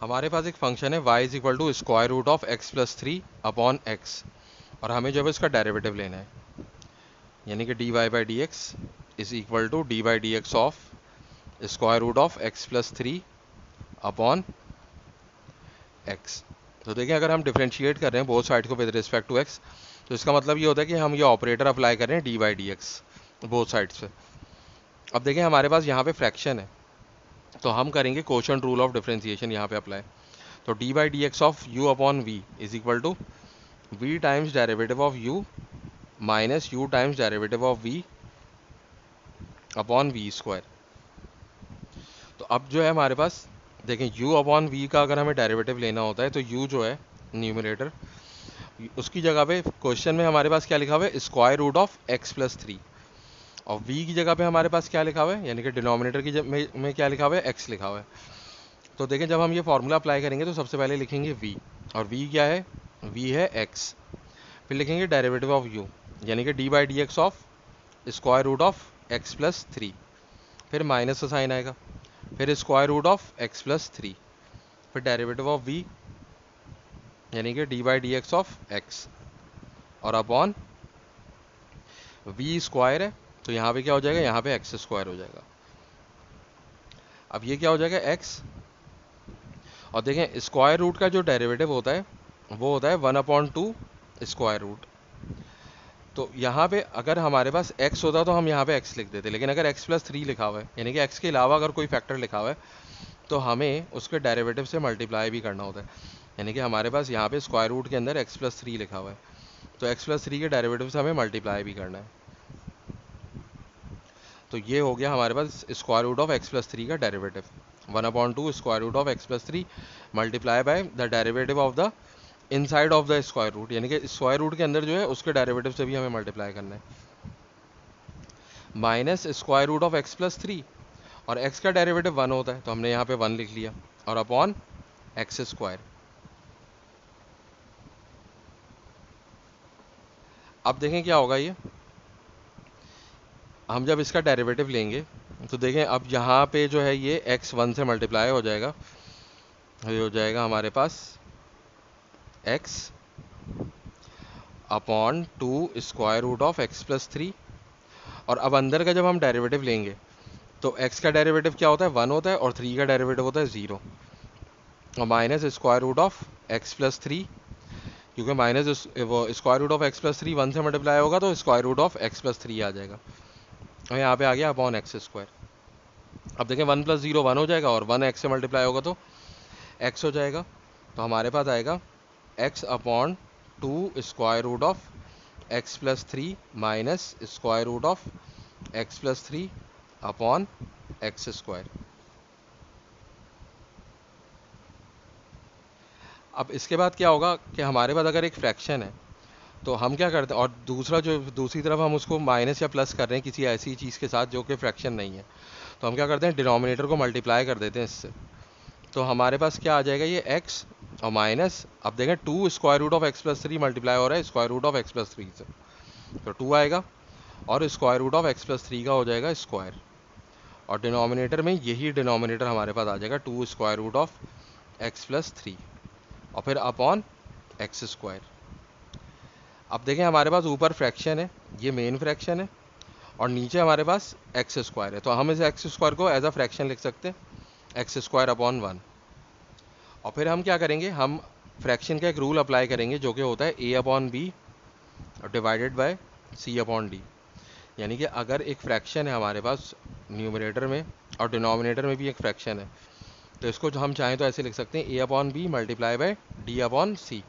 हमारे पास एक फंक्शन है y is equal to square root of x plus three upon x, और हमें जो है इसका डेरिवेटिव लेना है, यानी कि dy by d x is equal to d by d x of square root of x plus three upon x. तो देखिए, अगर हम डिफ्रेंशिएट कर रहे हैं बोथ साइड को विद रिस्पेक्ट टू x, तो इसका मतलब ये होता है कि हम ये ऑपरेटर अप्लाई कर रहे हैं D by d x both sides पे। अब देखिए, हमारे पास यहाँ पे फ्रैक्शन है, तो हम करेंगे कोशेंट रूल ऑफ डिफरेंशिएशन यहाँ पे अप्लाई। तो d by d x of u upon v is equal to v times derivative of u minus u times derivative of v upon v square. तो अब जो है हमारे पास, देखें, u अपॉन v का अगर हमें डेरिवेटिव लेना होता है तो u जो है न्यूमरेटर, उसकी जगह पे क्वेश्चन में हमारे पास क्या लिखा हुआ है, square root of x plus three, और v की जगह पे हमारे पास क्या लिखा हुआ है, यानी कि डिनोमिनेटर की में क्या लिखा हुआ है, x लिखा हुआ है। तो देखें, जब हम ये फार्मूला अप्लाई करेंगे तो सबसे पहले लिखेंगे v, और v क्या है, v है x। फिर लिखेंगे डेरिवेटिव ऑफ u, यानी कि d by d x of square root of x plus three, फिर माइनस का साइन आएगा, फिर square root of x plus three, फिर डेरिवेटिव ऑफ v, यानी कि d by d x of x, और अपॉन v स्क्वायर है, तो यहाँ पे क्या हो जाएगा, यहाँ पे x स्क्वायर हो जाएगा। अब ये क्या हो जाएगा, x, और देखें स्क्वायर रूट का जो डेरिवेटिव होता है वो होता है 1/2 स्क्वायर रूट। तो यहाँ पे अगर हमारे पास x होता तो हम यहाँ पे x लिख देते, लेकिन अगर x प्लस थ्री लिखा हुआ है, यानी कि x के अलावा अगर कोई फैक्टर लिखा हुआ है, तो हमें उसके डेरिवेटिव से मल्टीप्लाई भी करना होता है। यानी कि हमारे पास यहाँ पे स्क्वायर रूट के अंदर x प्लस थ्री लिखा हुआ है, तो x प्लस थ्री के डेरिवेटिव से हमें मल्टीप्लाई भी करना है। तो ये हो गया हमारे पास square root of x plus three का derivative, 1/2 square root of x plus three multiply by the derivative of the inside of the square root, यानी कि स्क्वायर रूट के अंदर जो है उसके डेरिवेटिव से भी हमें मल्टीप्लाई करना है, minus square root of x plus three, और x का डेरिवेटिव 1 होता है तो हमने यहाँ पे 1 लिख लिया, और अपॉन एक्स स्क्वायर। अब देखें क्या होगा, ये हम जब इसका डेरिवेटिव लेंगे तो देखें, अब यहाँ पे जो है ये x 1 से मल्टीप्लाई हो जाएगा, ये हो जाएगा हमारे पास x upon 2 square root of x plus three, और अब अंदर का जब हम डेरिवेटिव लेंगे तो x का डेरिवेटिव क्या होता है, 1 होता है, और 3 का डेरिवेटिव होता है 0, और minus square root of x plus three, क्योंकि माइनस वो square root of x plus three 1 से मल्टीप्लाई होगा तो square root of x plus three आ जाएगा, और यहाँ पे आ गया अपॉन एक्स स्क्वायर। अब देखें 1 प्लस 0 1 हो जाएगा, और 1 x से मल्टीप्लाई होगा तो x हो जाएगा, तो हमारे पास आएगा x upon 2 square root of x plus three minus square root of x plus three upon x square. अब इसके बाद क्या होगा कि हमारे पास अगर एक फ्रैक्शन है तो हम क्या करते हैं, और दूसरा जो दूसरी तरफ हम उसको माइनस या प्लस कर रहे हैं किसी ऐसी चीज़ के साथ जो कि फ्रैक्शन नहीं है, तो हम क्या करते हैं, डिनोमिनेटर को मल्टीप्लाई कर देते हैं इससे। तो हमारे पास क्या आ जाएगा, ये x और माइनस, अब देखें 2 square root of x plus three multiply हो रहा है square root of x plus three से, तो 2 आएगा, और square root of x plus three का हो जाएगा स्क्वायर, और डिनोमिनेटर में यही डिनोमिनेटर हमारे पास आ जाएगा 2 square root of x plus three, और फिर अपॉन एक्स स्क्वायर। अब देखें, हमारे पास ऊपर फ्रैक्शन है, ये मेन फ्रैक्शन है, और नीचे हमारे पास एक्स स्क्वायर है, तो हम इस एक्स स्क्वायर को एज अ फ्रैक्शन लिख सकते हैं, एक्स स्क्वायर अपॉन 1। और फिर हम क्या करेंगे, हम फ्रैक्शन का एक रूल अप्लाई करेंगे जो कि होता है a upon b divided by c upon d. यानी कि अगर एक फ्रैक्शन है हमारे पास न्यूमरेटर में और डिनोमिनेटर में भी एक फ्रैक्शन है, तो इसको जो हम चाहें तो ऐसे लिख सकते हैं a upon B multiply by D upon C,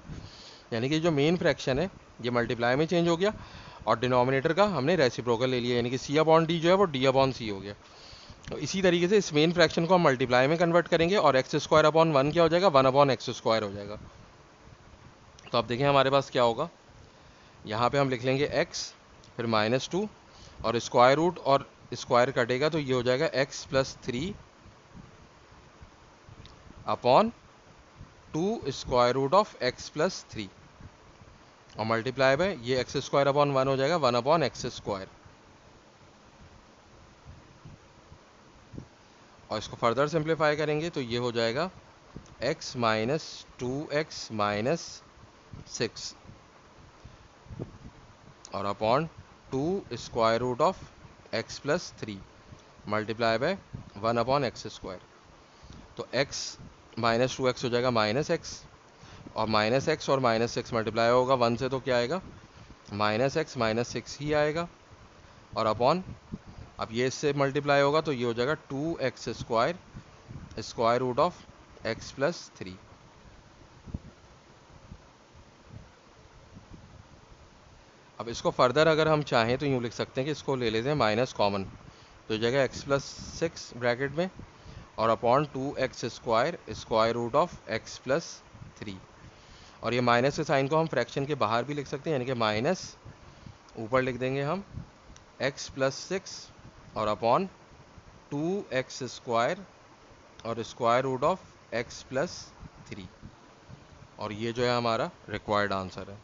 यानी कि जो मेन फ्रैक्शन है ये मल्टीप्लाई में चेंज हो गया, और डिनोमिनेटर का हमने रेसिप्रोकल ले लिया, यानी कि c अपॉन डी जो है वो d अपॉन सी हो गया। तो इसी तरीके से इस मेन फ्रैक्शन को हम मल्टीप्लाई में कन्वर्ट करेंगे, और एक्स स्क्वायर अपॉन 1 क्या हो जाएगा, 1 अपॉन एक्स स्क्वायर हो जाएगा। तो अब देखें हमारे पास क्या होगा, यहाँ पे हम लिख लेंगे x, फिर -2, और स्क्वायर रूट और स्क्वायर कटेगा तो ये हो जाएगा x plus three upon 2 square root of x plus three, और मल्टीप्लाई बाय ये एक्स स्क्वायर अपॉन 1 हो जाएगा 1 अपॉन एक्स स्क्वायर, और इसको फर्दर सिंप्लीफाई करेंगे तो ये हो जाएगा एक्स माइनस 2x माइनस 6 और upon 2 square root of x plus 3 multiply by 1 upon x square. तो x माइनस 2x हो जाएगा माइनस एक्स, और माइनस एक्स और माइनस 6 मल्टीप्लाई होगा 1 से, तो क्या आएगा माइनस एक्स माइनस 6 ही आएगा। और अपॉन, अब ये इससे मल्टीप्लाई होगा तो ये हो जाएगा 2x square square root of x plus 3। अब इसको फर्दर अगर हम चाहें तो यूँ लिख सकते हैं कि इसको ले लेते हैं माइनस कॉमन, तो जगह x प्लस 6 ब्रैकेट में और upon 2x square square root of x plus 3। और ये माइनस के साइन को हम फ्रैक्शन के बाहर भी लिख सकते हैं, यानी कि माइनस ऊपर लिख देंगे हम x प्लस 6 और अपॉन 2x स्क्वायर और square root of x plus 3। और ये जो है हमारा रिक्वायर्ड आंसर है।